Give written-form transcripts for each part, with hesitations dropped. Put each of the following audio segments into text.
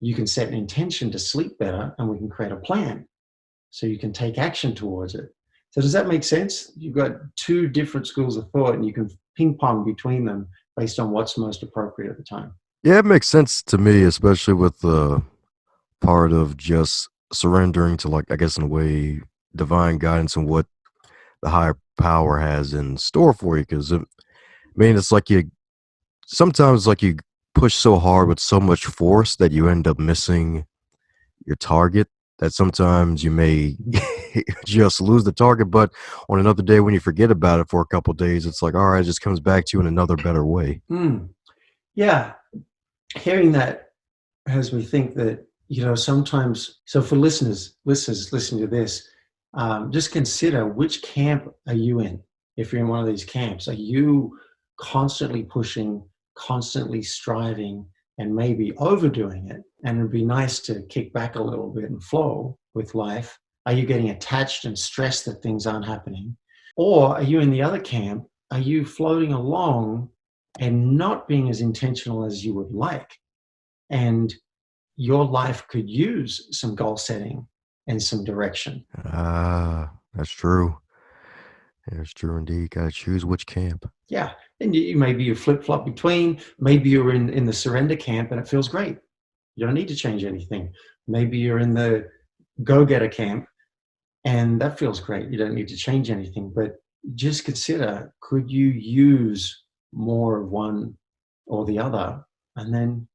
you can set an intention to sleep better and we can create a plan so you can take action towards it. So does that make sense? You've got two different schools of thought and you can ping pong between them based on what's most appropriate at the time. Yeah, it makes sense to me, especially with the part of just surrendering to, like, I guess in a way, divine guidance and what the higher power has in store for you. Because I mean, it's like you sometimes like you push so hard with so much force that you end up missing your target. That sometimes you may just lose the target, but on another day when you forget about it for a couple days, it's like, all right, it just comes back to you in another better way. Mm, yeah, hearing that has me think that, sometimes, so for listeners listening to this, just consider which camp are you in. If you're in one of these camps, are you constantly pushing, constantly striving, and maybe overdoing it? And it'd be nice to kick back a little bit and flow with life. Are you getting attached and stressed that things aren't happening? Or are you in the other camp? Are you floating along and not being as intentional as you would like? And your life could use some goal setting and some direction. Ah, that's true. That's true indeed. Gotta choose which camp. Yeah. And maybe you flip flop between, maybe you're in the surrender camp and it feels great. You don't need to change anything. Maybe you're in the go getter camp and that feels great. You don't need to change anything. But just consider, could you use more of one or the other and then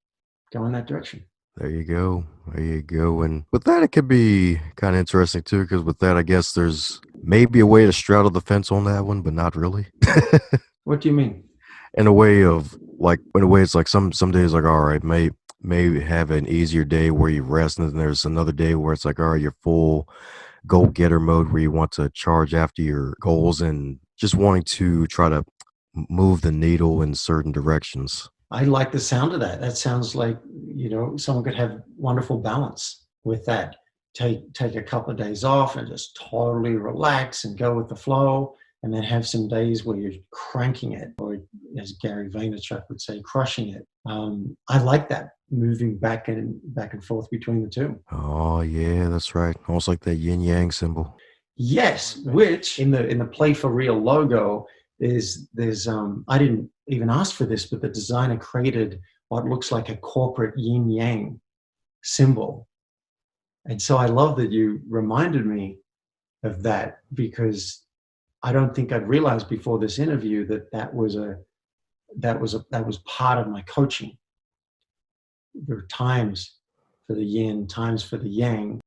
go in that direction? There you go. There you go. And with that, it could be kind of interesting too, because with that, I guess there's maybe a way to straddle the fence on that one, but not really. What do you mean? In a way of like, in a way, it's like some days like, all right, may have an easier day where you rest, and then there's another day where it's like, all right, you're full goal getter mode where you want to charge after your goals and just wanting to try to move the needle in certain directions. I like the sound of that. That sounds like, someone could have wonderful balance with that. Take a couple of days off and just totally relax and go with the flow, and then have some days where you're cranking it, or as Gary Vaynerchuk would say, crushing it. I like that, moving back and forth between the two. Oh yeah, that's right. Almost like that yin yang symbol. Yes, which in the Play for Real logo there's I didn't even ask for this, but the designer created what looks like a corporate yin yang symbol. And so I love that you reminded me of that, because I don't think I'd realized before this interview that that was part of my coaching. There are times for the yin, times for the yang.